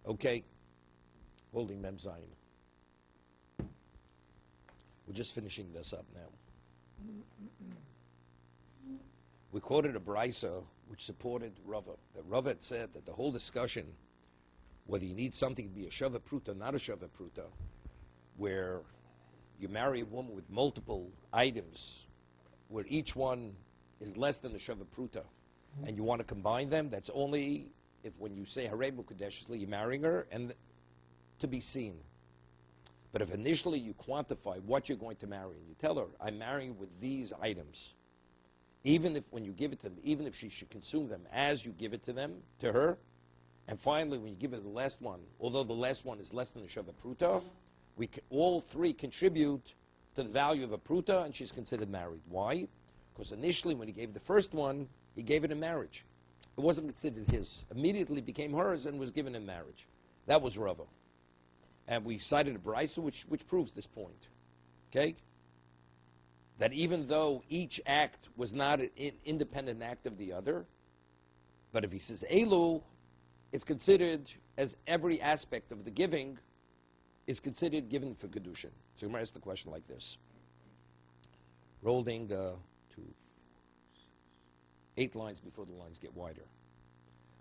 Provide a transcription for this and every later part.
Okay, holding Mem Zion. We're just finishing this up now. We quoted a brisa which supported Rava. That Rava had said that the whole discussion, whether you need something to be a shava pruta, not a shava pruta, where you marry a woman with multiple items, where each one is less than a shava pruta, and you want to combine them, that's only if when you say Harei Mukadeshesli, you're marrying her, and to be seen. But if initially you quantify what you're going to marry, and you tell her, I'm marrying with these items, even if when you give it to them, even if she should consume them as you give it to them, to her, and finally when you give her the last one, although the last one is less than a shava pruta, all three contribute to the value of a pruta, and she's considered married. Why? Because initially when he gave the first one, he gave it in marriage. It wasn't considered his. Immediately became hers and was given in marriage. That was Rava. And we cited a brisa which proves this point. Okay? That even though each act was not an independent act of the other, but if he says Elu, it's considered as every aspect of the giving is considered given for kiddushin. So Gemara asks the question like this. Rolling to 8 lines before the lines get wider.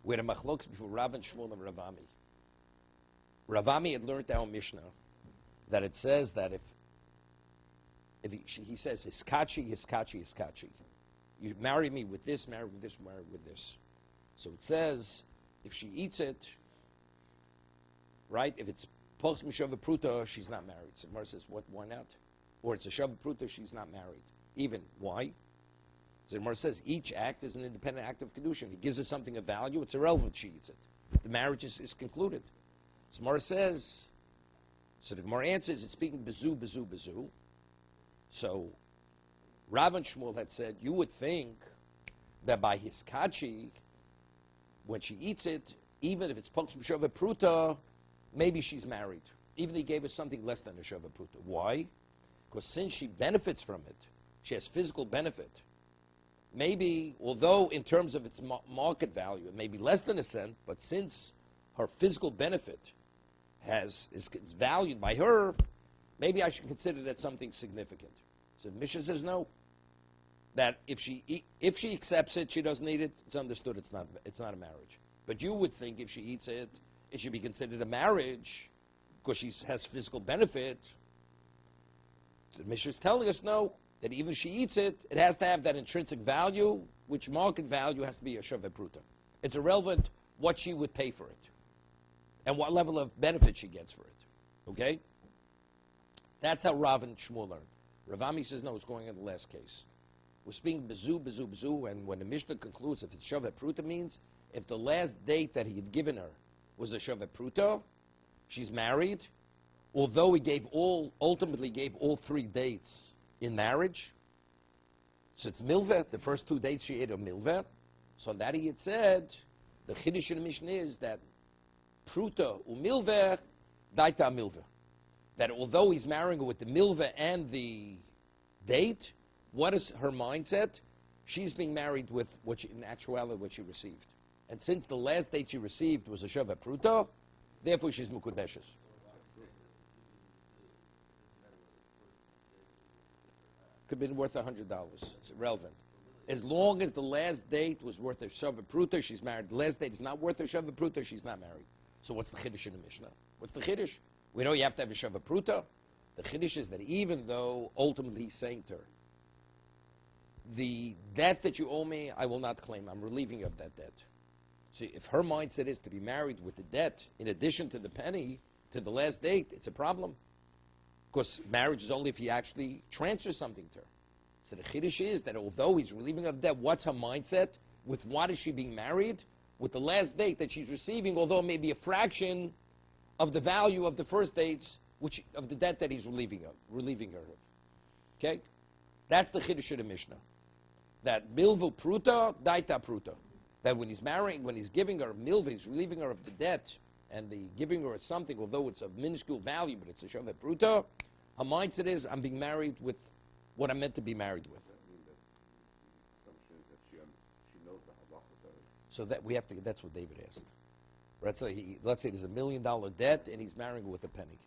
We had a machlokes before Rav and Shmuel and Ravami. Ravami had learned our Mishnah that it says that if he says hiskachi, hiskachi, hiskachi, you marry me with this, marry with this, marry with this. So it says if she eats it, right? If it's post mishava pruta, she's not married. So Gemara says, what? Why not? Or it's a shava pruta, she's not married. Even why? So Gemara says each act is an independent act of kiddushin. He gives her something of value. It's irrelevant. She eats it. The marriage is concluded. So Gemara says. So the Gemara answers, it's speaking bezu, bezu, bezu. So Rav and Shmuel had said you would think that by hiskachi, when she eats it, even if it's post mishava pruta, maybe she's married. Even if he gave her something less than a shava pruta. Why? Because since she benefits from it, she has physical benefit. Maybe, although in terms of its market value, it may be less than a cent, but since her physical benefit is valued by her, maybe I should consider that something significant. So the Mishnah says no. That if she accepts it, she doesn't eat it, it's understood it's not a marriage. But you would think if she eats it, it should be considered a marriage because she has physical benefit. So the Mishnah is telling us no, that even if she eats it, it has to have that intrinsic value, which market value has to be a shava pruta. It's irrelevant what she would pay for it and what level of benefit she gets for it. Okay? That's how Rav and Shmuel learned. Ravami says no, it's going in the last case. We're speaking bezu, bezu, bezu, and when the Mishnah concludes if it's shava pruta means if the last date that he had given her was a shava pruta, she's married, although he ultimately gave all 3 dates in marriage. So it's milveh. The first 2 dates she ate are milveh. So that he had said, the chiddush in the Mishnah is that pruta umilveh daita milveh. That although he's marrying her with the milveh and the date, what is her mindset? She's being married with in actuality what she received. And since the last date she received was a shava pruta, therefore she's mukudeshes. Could have been worth $100. It's irrelevant. As long as the last date was worth a shava pruta, she's married. The last date is not worth a shava pruta, she's not married. So what's the chiddush in the Mishnah? What's the chiddush? We know you have to have a shava pruta. The chiddush is that even though ultimately he's saying to her, the debt that you owe me, I will not claim. I'm relieving you of that debt. So if her mindset is to be married with the debt, in addition to the penny, to the last date, it's a problem. Because marriage is only if he actually transfers something to her. So the chiddush is that although he's relieving of debt, what's her mindset? With what is she being married? With the last date that she's receiving, although it may be a fraction of the value of the first dates, of the debt that he's relieving her of. Okay? That's the chiddush of the Mishnah. That milvu pruta, daita pruta. That when he's marrying, when he's giving her milva, he's relieving her of the debt, and the giving her something, although it's of minuscule value, but it's a shava pruta, her mindset is, I'm being married with what I'm meant to be married with. Does that mean that the assumption is that she knows the halacha better? So that we have to, that's what David asked. Let's say there's $1 million debt and he's marrying her with a penny,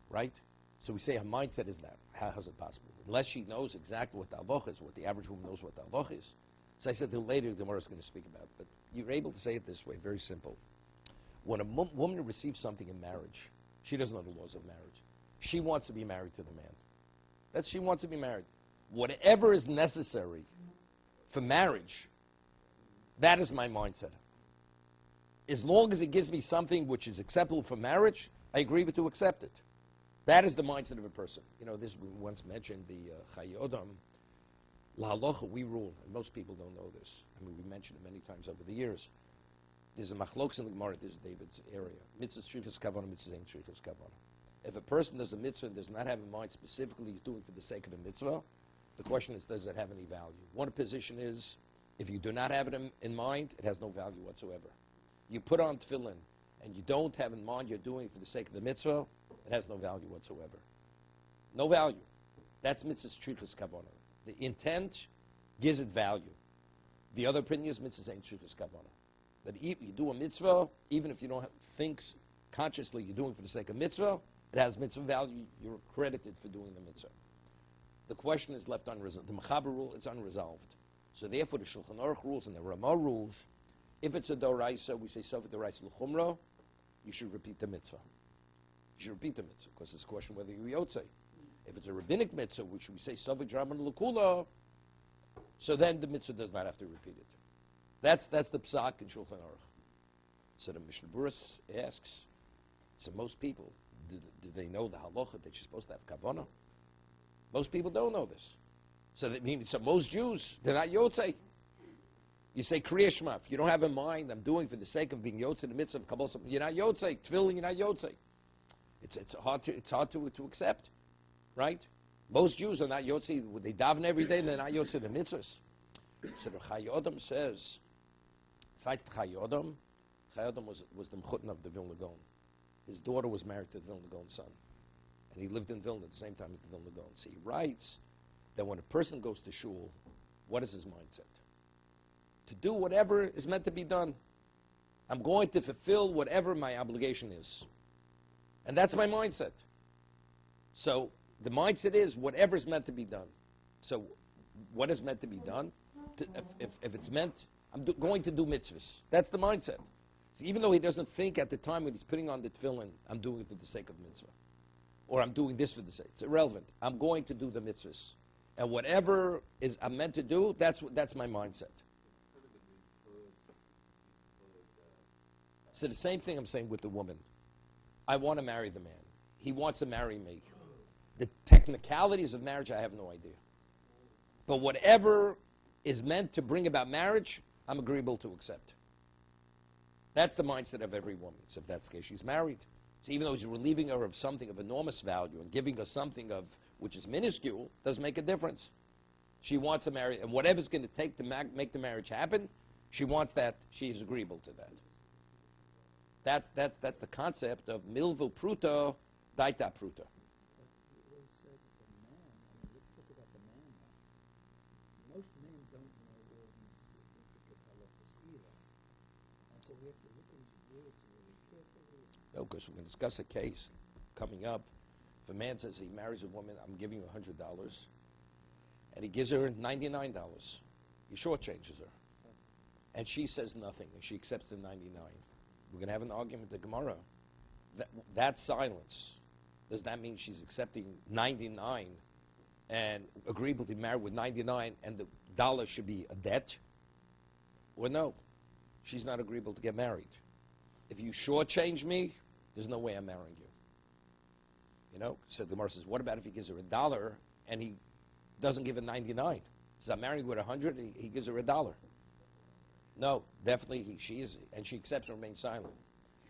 right? So we say her mindset is that. How's it possible? Unless she knows exactly what the halacha is, what the average woman knows what the halacha is. So I said that later the Gemara is going to speak about it. But you're able to say it this way, very simple. When a woman receives something in marriage, she doesn't know the laws of marriage. She wants to be married to the man. She wants to be married. Whatever is necessary for marriage, that is my mindset. As long as it gives me something which is acceptable for marriage, I agree with to accept it. That is the mindset of a person. You know, this we once mentioned the Chayodam. La halacha, we rule, and most people don't know this. I mean, we mentioned it many times over the years. There's a machlokes in the Gemara. This is David's area. Mitzvah shrichas kavana, mitzvah ain't shrichas kavana. If a person does a mitzvah and does not have in mind specifically he's doing for the sake of the mitzvah, the question is, does it have any value? One position is, if you do not have it in mind, it has no value whatsoever. You put on tefillin and you don't have in mind you're doing it for the sake of the mitzvah, it has no value whatsoever. No value. That's mitzvah's shrichas kavana. The intent gives it value. The other opinion is mitzvah's ain't shrichas kavana. That you do a mitzvah, even if you don't think consciously you're doing it for the sake of mitzvah, it has mitzvah value. You're credited for doing the mitzvah. The question is left unresolved. The Mechaber rule is unresolved. So therefore, the Shulchan Aruch rules and the Ramah rules, if it's a doraisa, we say sofa doraisa l'chumra, you should repeat the mitzvah. You should repeat the mitzvah because it's a question whether you yotzei. If it's a rabbinic mitzvah, which we say sofa draman l'kula, so then the mitzvah does not have to repeat it. That's the psak in Shulchan Aruch. So the Mishnah Berurah asks, so most people, do they know the halacha that you're supposed to have kavanah? Most people don't know this. So that means, so most Jews, they're not yotzei. You say Kriya Shema. If you don't have in mind, I'm doing for the sake of being yotzei in the midst of Kabbalah, you're not yotzei. Tefillin, you're not yotzei. It's hard to accept, right? Most Jews are not yotzei. They daven every day, and they're not yotzei the mitzvahs. So the Chayodam says, besides the Chayodam was the mechutna of the Vilna Gaon. His daughter was married to the Vilna Gaon's son. And he lived in Vilna at the same time as the Vilna Gaon. So he writes that when a person goes to shul, what is his mindset? To do whatever is meant to be done. I'm going to fulfill whatever my obligation is. And that's my mindset. So the mindset is whatever is meant to be done. So what is meant to be done? If it's meant, I'm going to do mitzvahs. That's the mindset. So even though he doesn't think at the time when he's putting on the tefillin, I'm doing it for the sake of mitzvah. Or I'm doing this for the sake. It's irrelevant. I'm going to do the mitzvahs. And whatever is I'm meant to do, that's my mindset. So the same thing I'm saying with the woman. I want to marry the man. He wants to marry me. The technicalities of marriage, I have no idea. But whatever is meant to bring about marriage, I'm agreeable to accept. That's the mindset of every woman. So if that's the case, she's married. So even though he's relieving her of something of enormous value and giving her something of which is minuscule, doesn't make a difference. She wants to marry, and whatever's going to take to make the marriage happen, she wants that. She is agreeable to that. That's the concept of milvu pruta, daita pruta. Most men don't know all these intricate halachas either. And so we have to look at these words really carefully. No, because we're going to discuss a case coming up. If a man says he marries a woman, I'm giving you $100, and he gives her $99, he shortchanges her. And she says nothing, and she accepts the $99. We're going to have an argument with the Gemara. That silence, does that mean she's accepting 99 and agreeable to be married with 99 and the dollar should be a debt? Or no, she's not agreeable to get married. If you shortchange me, there's no way I'm marrying you. You know, so the Gemara says, what about if he gives her $1 and he doesn't give her 99? Says, I'm married with 100, he gives her $1. No, definitely she is, and she accepts and remains silent.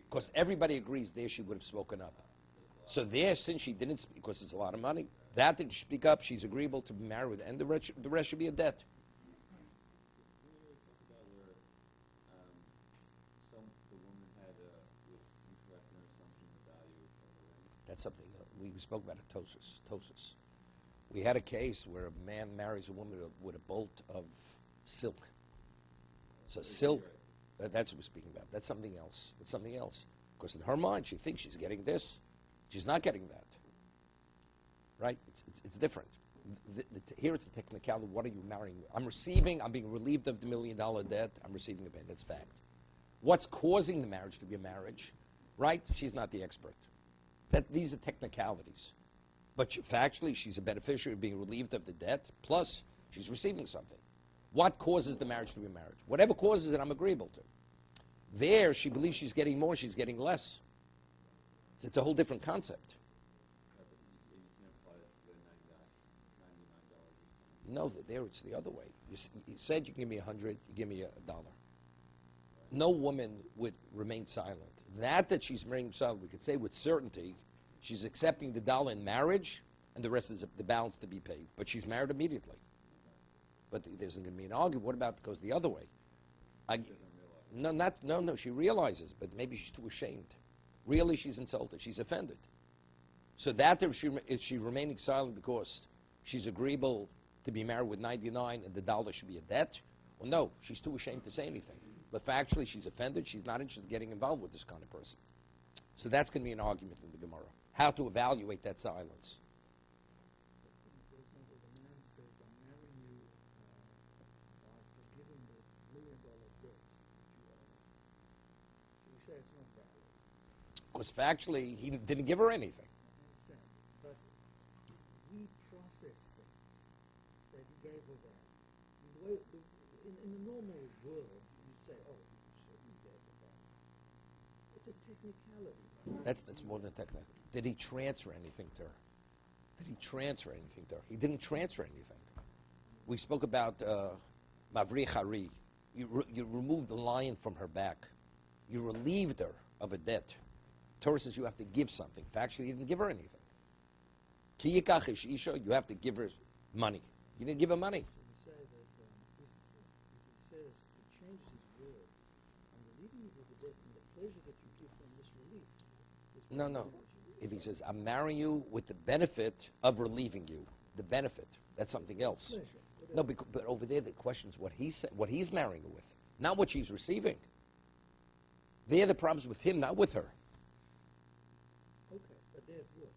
Because everybody agrees there she would have spoken up. So there, since she didn't speak, because it's a lot of money, that didn't speak up, she's agreeable to be married, and the rest should be a debt. That's something we spoke about at Tosus. We had a case where a man marries a woman with a bolt of silk. So silk, That's what we're speaking about. That's something else. It's something else. Because in her mind, she thinks she's getting this. She's not getting that. Right? It's different. Here it's a technicality. What are you marrying? I'm being relieved of the $1 million debt. I'm receiving a payment. That's fact. What's causing the marriage to be a marriage? Right? She's not the expert. These are technicalities. But factually, she's a beneficiary of being relieved of the debt, plus she's receiving something. What causes the marriage to be a marriage? Whatever causes it, I'm agreeable to. There, she believes she's getting more, she's getting less. It's a whole different concept. No, there it's the other way. You said you give me 100, you give me $1. No woman would remain silent. That she's remaining silent, we could say with certainty, she's accepting the $1 in marriage, and the rest is the balance to be paid. But she's married immediately. But there's going to be an argument. What about it goes the other way? No, she realizes, but maybe she's too ashamed. Really, she's insulted. She's offended. So is she remaining silent because she's agreeable to be married with 99 and the $1 should be a debt? Well, no, she's too ashamed to say anything. But factually, she's offended. She's not interested in getting involved with this kind of person. So that's going to be an argument in the Gemara. How to evaluate that silence. For example, the man says, I'm marrying you by forgiving the $1 million debt that you owe. So we say it's not valid. Because factually, he didn't give her anything. I understand. But we process things that he gave her that. In the normal world, you'd say, oh, he certainly gave her that. It's a technicality. That's more than technical. Did he transfer anything to her? He didn't transfer anything. We spoke about Mavri Hari. You removed the lion from her back. You relieved her of a debt. Torah says you have to give something. Factually, you didn't give her anything. Ki yikach ish isha, you have to give her money. You didn't give her money. So we say that if he says, he changes his words, I'm relieving you of the debt and the pleasure that you give from this relief. No. If he says, I'm marrying you with the benefit of relieving you, the benefit, that's something else. Pleasure. No, but over there the question is what he's marrying her with, not what she's receiving. There the problem's with him, not with her. Okay, but there it works.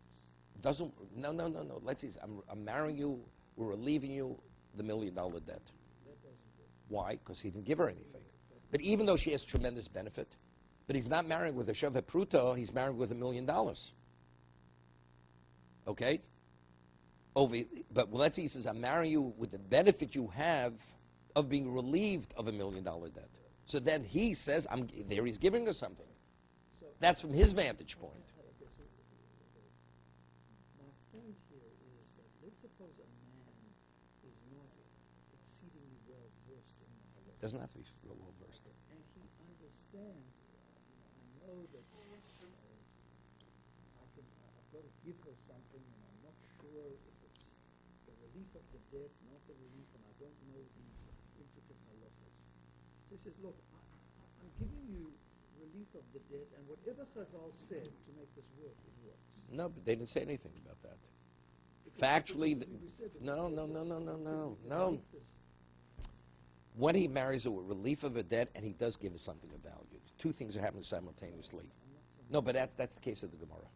No. Let's see. I'm marrying you. We're relieving you the $1 million debt. That doesn't work. Why? Because he didn't give her anything. But even though she has tremendous benefit, but he's not marrying with a Shav Pruta, he's marrying with $1 million. Okay? But let's see, he says, I'm marrying you with the benefit you have of being relieved of $1 million debt. So then he says, he's giving her something. So That's from his vantage point. okay, so my point here is that let's suppose a man is not exceedingly well versed in the halakha. Doesn't have to be real well versed. And he understands, I know that I've got to give her something, and I'm not sure if it's the relief of the debt, not the relief, and I don't know these intricate halachas. So he says, look, I'm giving you relief of the debt, and whatever Chazal said to make this work, it works. No, but they didn't say anything about that. Because Factually, we said that no. we can make this. When he marries her with relief of a debt, and he does give her something of value. Two things are happening simultaneously. No, but that's the case of the Gemara.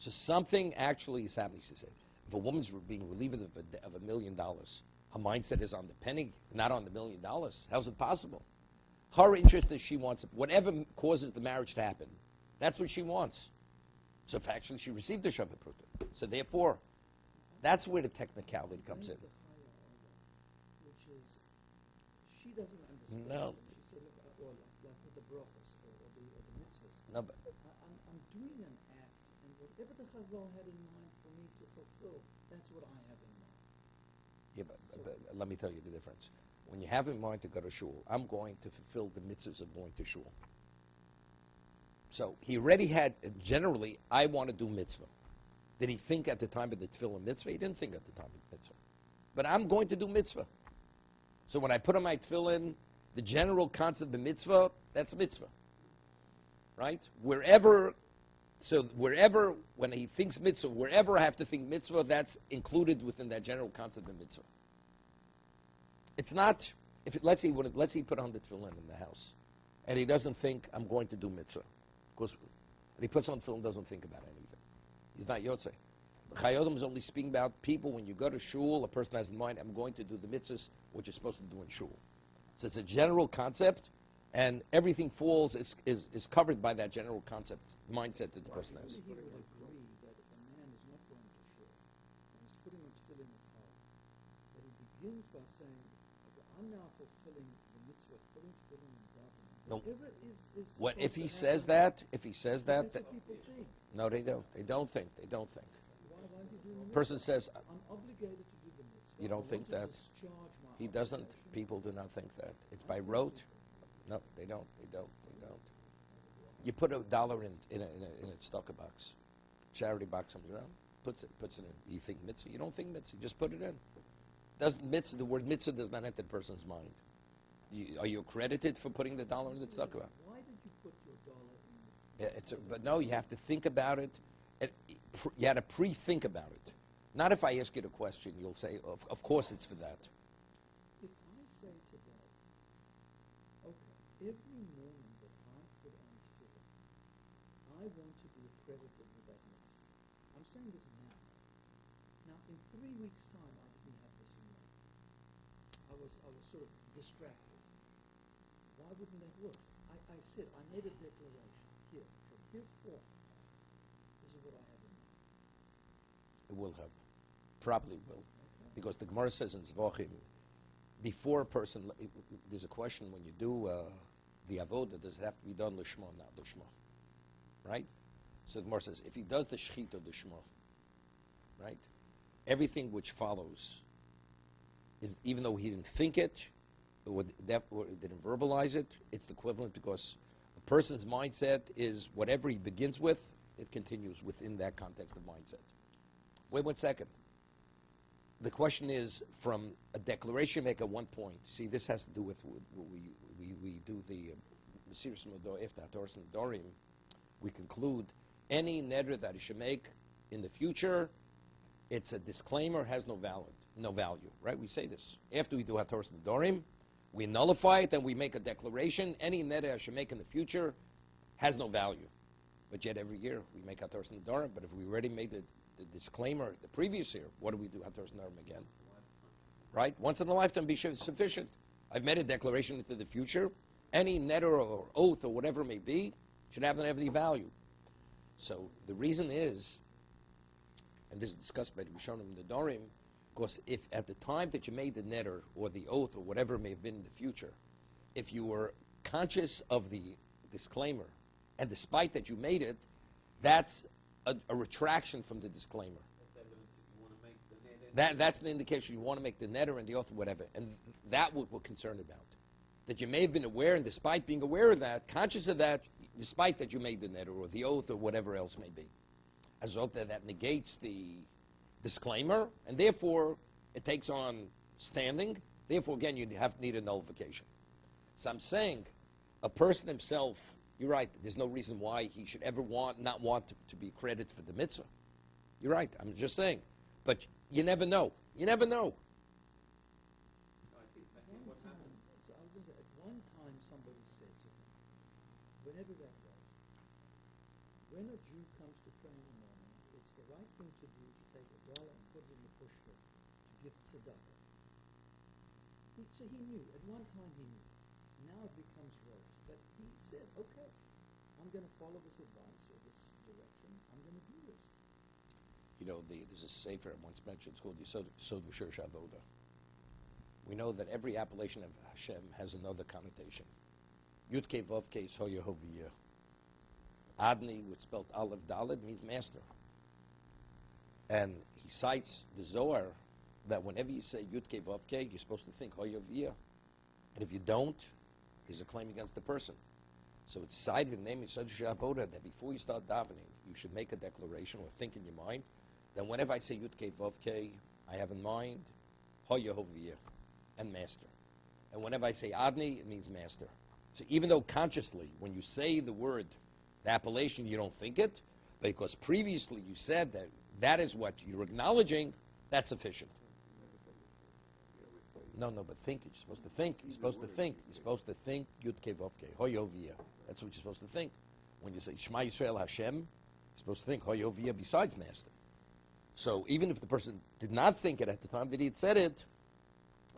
So something actually is happening, she said. If a woman's being relieved of $1 million, her mindset is on the penny, not on the $1 million. How's it possible? Her interest is she wants whatever causes the marriage to happen. That's what she wants. So factually, she received the Shabbat Pruta. So therefore, that's where the technicality comes in. Which is, she doesn't understand. No. She said, look, or like with the brachas or the mitzvahs. No, but I'm doing an act, and whatever the Chazal had in mind for me to fulfill, that's what I have in mind. yeah, but let me tell you the difference. When you have in mind to go to shul, I'm going to fulfill the mitzvahs of going to shul. So he already had, generally, I want to do mitzvah. Did he think at the time of the tefillah mitzvah? He didn't think at the time of the mitzvah. But I'm going to do mitzvah. So when I put on my tefillin, the general concept of mitzvah, that's mitzvah. Right? Wherever, when he thinks mitzvah, wherever I have to think mitzvah, that's included within that general concept of mitzvah. It's not, let's say he put on the tefillin in the house. and he doesn't think, I'm going to do mitzvah. Because when he puts on film, doesn't think about anything. He's not Yotzei. Chayodim is only speaking about people when you go to shul, a person has in mind, I'm going to do the mitzvahs, what you're supposed to do in shul. So it's a general concept, and everything falls, is covered by that general concept, mindset that the person has. He would agree that if a man is not going to shul, and he's putting on tefillin at home, that he begins by saying, okay, I'm now fulfilling the mitzvah of putting tefillin and davening. No. Whatever is What if he supposed to says happen, that? If he says that, that's what people think. no, they don't. They don't think. They don't think. Why is he doing the Person mitzvah? says, I'm obligated to do the mitzvah. You don't I think want to that? discharge my he doesn't. obligation. People do not think that. It's by I think rote. people- No, they don't. They don't. They don't. You put $1 in a stucker box, charity box comes around, puts it in. You think mitzvah? You don't think mitzvah. You just put it in. The word mitzvah does not enter the person's mind. Are you accredited for putting the $1 in the stucker box? Why did you put your dollar in? Yeah, but no, you have to think about it. You had to pre-think about it. Not if I ask you the question, you'll say, of course it's for that. If I say today, okay, every morning that I put on tefillin, I want to be accredited with that mitzvah. I'm saying this now. Now, in 3 weeks' time, I didn't have this in mind. I was sort of distracted. Why wouldn't that work? I said, I made a declaration here, from here forth. This is what I have in mind. It will help. Probably will. Because the Gemara says in Zvachim, before a person, there's a question when you do the avodah, does it have to be done lishma, not lishma? Right? So the Gemara says, if he does the shechita lishma, right? Everything which follows, is even though he didn't think it, or didn't verbalize it, it's the equivalent because a person's mindset is whatever he begins with, it continues within that context of mindset. Wait 1 second. The question is, from a declaration make at one point, see, this has to do with we do the Mesiras Modo after Hataras Nedarim, we conclude any neder that he should make in the future, it's a disclaimer, has no value, right? We say this. After we do Hataras Nedarim, we nullify it, then we make a declaration, any neder I should make in the future has no value. But yet every year we make Hataras Nedarim, but if we already made the disclaimer the previous year, what do we do? Hataras Nedarim again. Right? Once in a lifetime be sufficient. I've made a declaration into the future. Any neder or oath or whatever it may be should have any value. So the reason is, and this is discussed by the Rishonim and the Dorim, because if at the time that you made the neder or the oath or whatever it may have been in the future, if you were conscious of the disclaimer, and despite that you made it, that's a retraction from the disclaimer. That's an indication you want to make the neder and the oath or whatever. And that's what we're concerned about. That you may have been aware, and despite being aware of that, conscious of that, despite that you made the neder or the oath or whatever else may be. As a result, that negates the disclaimer, and therefore it takes on standing. Therefore, again, you need a nullification. So I'm saying a person himself, you're right, there's no reason why he should ever not want to be credited for the mitzvah. You're right, I'm just saying. But you never know. You never know. At one time somebody said to him, whenever that was, when a Jew comes to pray in the morning, it's the right thing to do to take $1 and put it in the pushka to give tzedakah. So he knew. At one time he knew. Now it becomes rote. But he said, okay, I'm going to follow this advice or this direction. I'm going to do this. You know, there's a sefer I once mentioned. It's called Yesod V'Shur Avoda. We know that every appellation of Hashem has another connotation. Yud Kei Vav Kei Ho Yehovah. Adni, which spelled Aleph Daled, means master. And he cites the Zohar that whenever you say Yud Kei Vav Kei, you're supposed to think Ho Yehovah. And if you don't, there's a claim against the person. So it's cited in the name of Yesod V'Shur Avoda that before you start davening, you should make a declaration or think in your mind. Then whenever I say Yud Kei Vav Kei, I have in mind Ho Yehovah and master. And whenever I say Adni, it means master. So even though consciously, when you say the word, the appellation, you don't think it, because previously you said that that is what you're acknowledging, that's sufficient. No, but think. You're supposed to think. You're supposed to think. You're supposed to think. Yud Kei Vav Kei. Hoyovia. That's what you're supposed to think. When you say Shema Yisrael Hashem, you're supposed to think Hoyovia besides Master. So even if the person did not think it at the time that he had said it,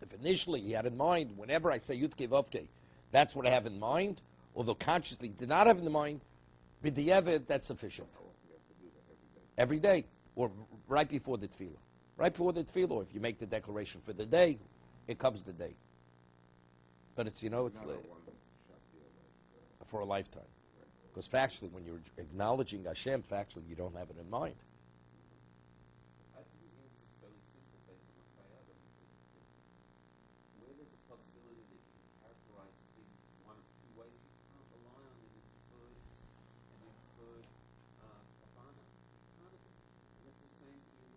if initially he had in mind, whenever I say Yud Kei Vav Kei, that's what I have in mind, although consciously did not have in mind, b'di'evet, that's sufficient. Every day, or right before the tefillah. Right before the tefillah, or if you make the declaration for the day, it comes the day. But it's, it's for a lifetime. Because factually, when you're acknowledging Hashem, factually, you don't have it in mind. I think the answer is fairly simple based on what's by other, because where there's a possibility that you can characterize things one of two ways, you can't rely on an inferred kavana. You can't. And that's the same thing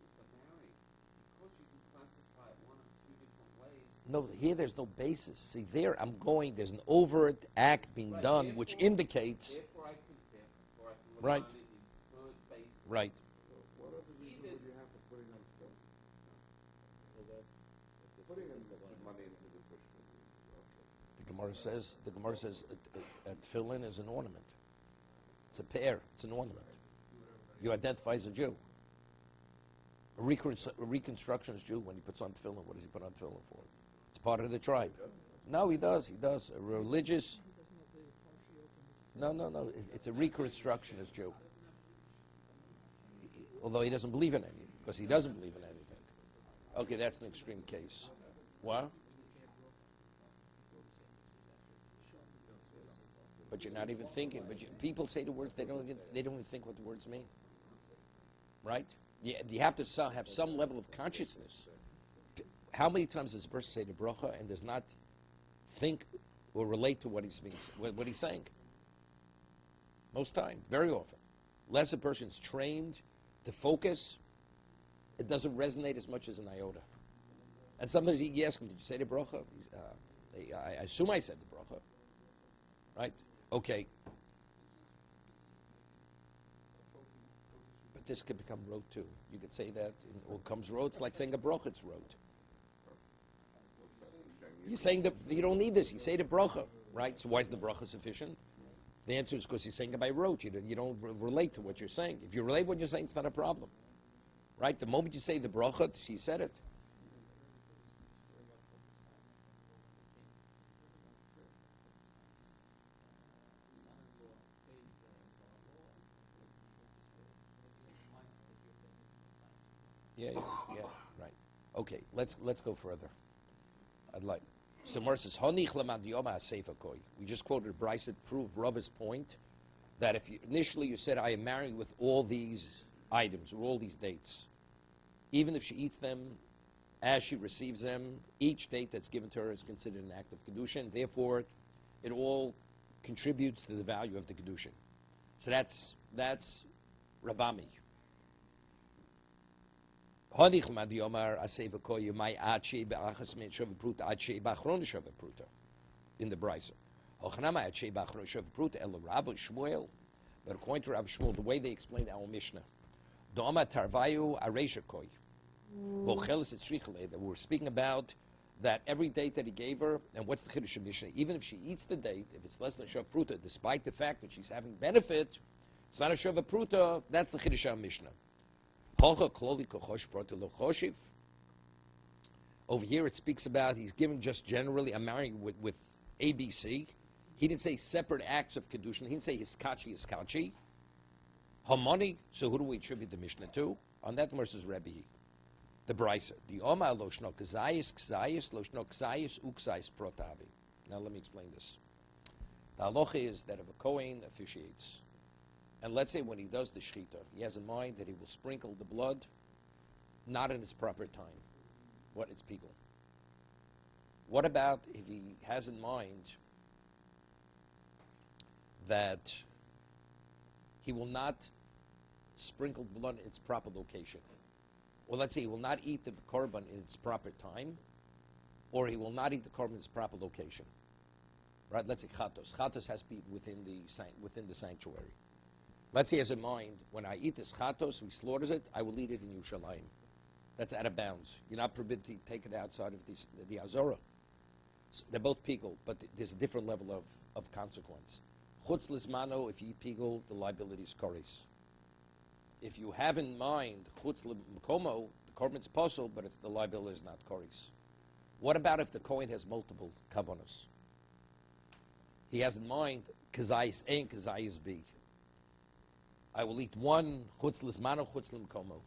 with the marriage. Because you can classify it one of two different ways. No, here there's no basis. See, there's an overt act being done, which indicates. Therefore, I can Right. rely on an inferred basis. Right. So what other reason would you have for putting on film? Well, that's Putting the money into the push. Okay. The Gemara says a tefillin is an ornament. It's a pair. It's an ornament. You identify as a Jew. A reconstructionist Jew, when he puts on tefillin, what does he put on tefillin for? It's part of the tribe. No, he does. He does. A religious. No. It's a reconstructionist Jew. Although he doesn't believe in anything, because he doesn't believe in anything. Okay, that's an extreme case. What? But you're not even thinking. People say the words, they don't even think what the words mean. Right? You have to have some level of consciousness. How many times does a person say the bracha and does not think or relate to what he's saying? Most time, very often. Unless a person's trained to focus, it doesn't resonate as much as an iota. And sometimes you ask him, did you say the bracha? I assume I said the bracha. Right? Okay. But this could become rote too. You could say that, or comes rote, it's like saying a bracha, it's rote. You're saying that you don't need this. You say the bracha, right? So why is the bracha sufficient? The answer is because you're saying it by rote. You don't relate to what you're saying. If you relate to what you're saying, it's not a problem. Right? The moment you say the bracha, she said it. Yeah, right. Okay, let's go further. I'd like. So Mer says, we just quoted a Bryce that proved Rabba's point that if initially you said, I am married with all these items, or all these dates, even if she eats them as she receives them, each date that's given to her is considered an act of kiddushin. Therefore, it all contributes to the value of the kiddushin. So that's Ravami. In the Brisa. But according to Rav Shmuel, the way they explained our Mishnah, that we're speaking about that every date that he gave her, and what's the Chiddush Mishnah? Even if she eats the date, if it's less than Shav Pruta, despite the fact that she's having benefit, it's not a Shav Pruta, that's the Chiddush Mishnah. Over here it speaks about he's giving just generally, I'm marrying with ABC. He didn't say separate acts of Kiddushin. He didn't say Hiskachi. Hamani, so who do we attribute the Mishnah to? On that verse is Rebbe. The Brisa. The Oma lo shno kzayis lo shno kzayis uksayis protavi. Now let me explain this. The halacha is that if a Kohen officiates, and let's say when he does the shechita, he has in mind that he will sprinkle the blood not in its proper time. What? It's pigul. What about if he has in mind that he will not sprinkle blood in its proper location? Or let's say he will not eat the korban in its proper time, or he will not eat the korban in its proper location. Right? Let's say chatos. Chatos has to be within the sanctuary. Let's say he has in mind, when I eat this chatos, he slaughters it, I will eat it in Yerushalayim. That's out of bounds. You're not permitted to take it outside of the Azora. So they're both pigul, but there's a different level of consequence. Chutz lismano, if you eat pigul, the liability is koris. If you have in mind chutz l'mkomo, the korban's possible, but the liability is not koris. What about if the Kohen has multiple kavanos? He has in mind kazayis A and kazayis B. I will eat one chutz lismano, chutz l'mkomo.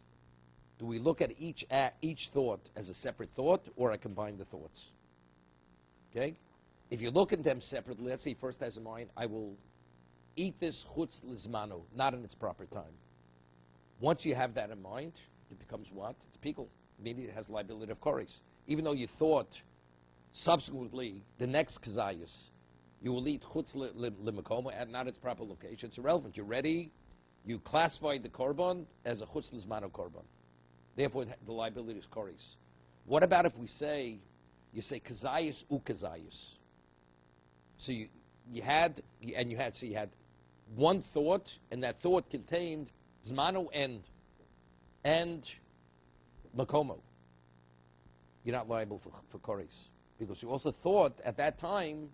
Do we look at each thought as a separate thought, or I combine the thoughts? Okay? If you look at them separately, let's say first has in mind, I will eat this chutz lizmano, not in its proper time. Once you have that in mind, it becomes what? It's pigul. Meaning it has liability of koris. Even though you thought subsequently the next kazayas, you will eat chutz limakoma at not its proper location. It's irrelevant. You're ready. You classify the korban as a chutz lizmano korban. Therefore, the liability is koris. What about if you say kazayas u kazayas? So you had one thought, and that thought contained zmano and makomo. You're not liable for koris. Because you also thought at that time,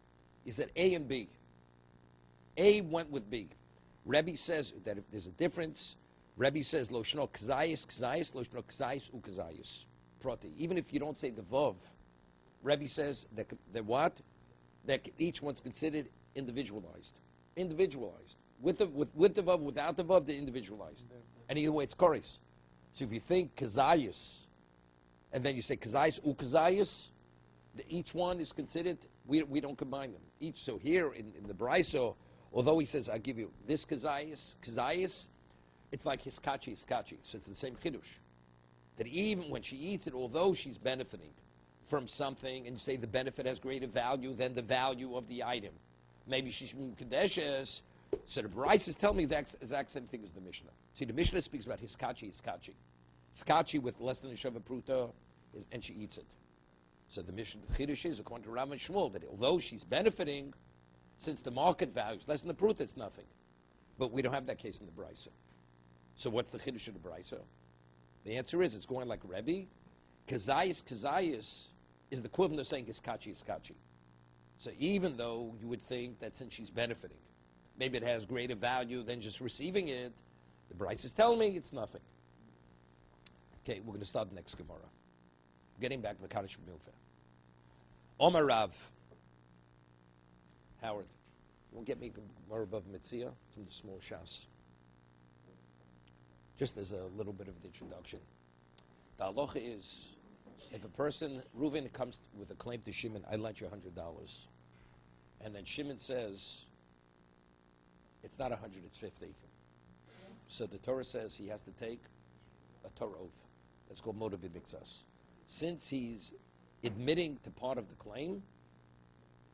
you said A and B. A went with B. Rebbe says that if there's a difference, Rebbe says, lo shno kazayis, lo shno kazayis u kazayis. Proti. Even if you don't say the vav, Rebbe says that what? That each one's considered individualized. Individualized. With the vav, without the vav, they're individualized. And either way, it's koris. So if you think kazayis, and then you say kazayis u kazayis, each one is considered, we don't combine them. So here in the Braiso, although he says, I'll give you this kazayis, it's like hiskachi. So it's the same chiddush. That even when she eats it, although she's benefiting from something, and you say the benefit has greater value than the value of the item. Maybe she's kadeshes. So the Braisos tell me the exact same thing as the Mishnah. See, the Mishnah speaks about hiskachi. Hiskachi with less than a shava pruta, and she eats it. So the Mishnah, the chiddush is, according to Rav and Shmuel, that although she's benefiting, since the market value is less than the pruta, it's nothing. But we don't have that case in the Braiso. So what's the chiddush of the Braiso? The answer is, it's going like Rebbe. Kazayis is the equivalent of saying hiskachi. So even though you would think that since she's benefiting, maybe it has greater value than just receiving it, the Braisos tell me it's nothing. Okay, we're going to start the next Gemara. Getting back to the Kaddish Milfeh. Omar Rav. Howard, you won't get me Gemara above Mitzia from the small Shas. Just as a little bit of an introduction. The halacha is, if a person, Reuven comes with a claim to Shimon, I lent you $100. And then Shimon says, it's not 100, it's 50. So the Torah says he has to take a Torah oath. That's called Moda B'Mikzas. Since he's admitting to part of the claim,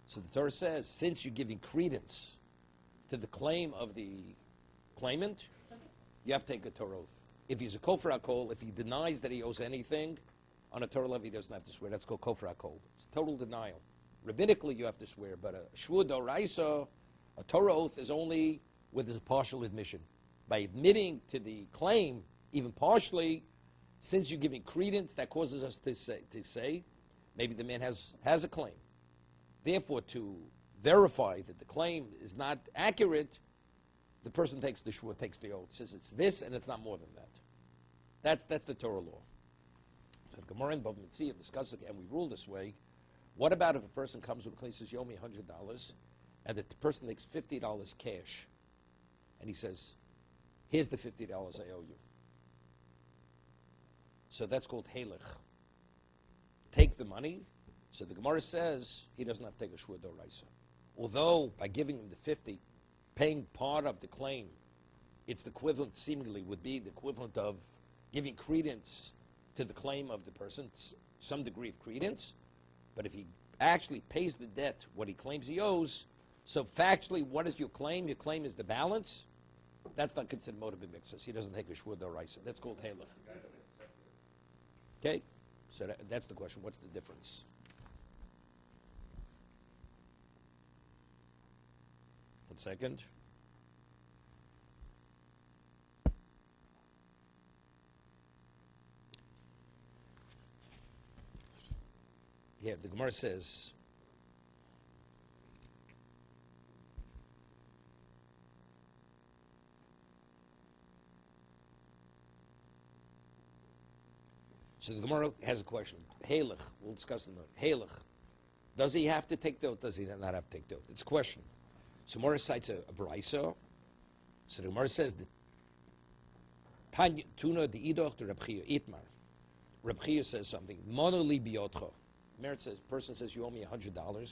so the Torah says, since you're giving credence to the claim of the claimant, you have to take a Torah oath. If he's a kofar hakol, if he denies that he owes anything, on a Torah level he doesn't have to swear. That's called kofar hakol. It's total denial. Rabbinically you have to swear, but a shvur doraisa, a Torah oath, is only with a partial admission. By admitting to the claim, even partially, since you're giving credence, that causes us to say maybe the man has a claim. Therefore, to verify that the claim is not accurate, the person takes the shvur, takes the oath, says it's this and it's not more than that. That's the Torah law. So the Gemara in Bava Metzia discusses it, and we rule this way. What about if a person comes with a claim, says, you owe me $100, and the person takes $50 cash, and he says, here's the $50 I owe you. So that's called halech. Take the money. So the Gemara says he doesn't have to take a shvur doraisa. Although by giving him the 50, paying part of the claim, it's the equivalent, seemingly would be the equivalent of giving credence to the claim of the person, some degree of credence. But if he actually pays the debt, what he claims he owes, so factually, what is your claim? Your claim is the balance. That's not considered motive mixus. He doesn't take a shvur doraisa. That's called halech. Okay? So that's the question. What's the difference? One second. Yeah, the Gemara says. So the Gemara has a question. Halach, we'll discuss in a minute. Halach, does he have to take the oath? Does he not have to take the oath? It's a question. So Gemara cites a brisa. So the Gemara says that Tuna the idoch to Reb Chia Itmar. Reb Chia says something. Mono li biyotcho. Merit says, person says you owe me $100.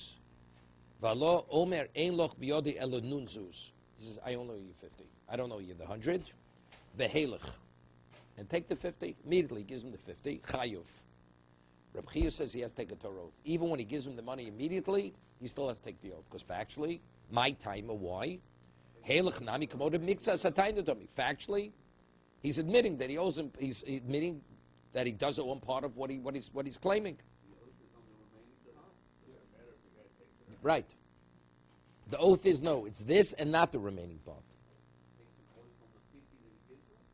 Valo omer ein loch biyodi elo nunzuz. He says I only owe you 50. I don't owe you the 100. Vehelach. And take the 50. Immediately gives him the 50. Chayuf. Reb Chia says he has to take a Torah oath. Even when he gives him the money immediately, he still has to take the oath. Because factually, my time, why? Helach nami kamoda mikza sataynotomi. Factually, he's admitting that he owes him. He's admitting that he does owe him part of what he's claiming. Right. The oath is no. It's this and not the remaining part.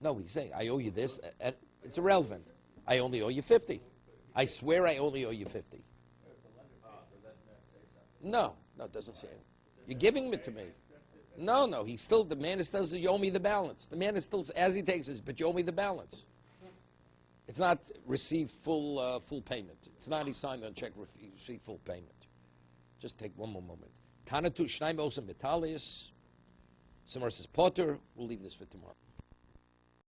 No, he's saying I owe you this. It's irrelevant. I only owe you 50. I swear I only owe you 50. No, it doesn't say it. You're giving it to me. No, the man is still says you owe me the balance. The man is still, as he takes this, but you owe me the balance. It's not receive full payment. It's not he signed on check, receive full payment. Just take one more moment. Tanatu Shnaim Osam Vitalius. Somewhere says Potter. We'll leave this for tomorrow.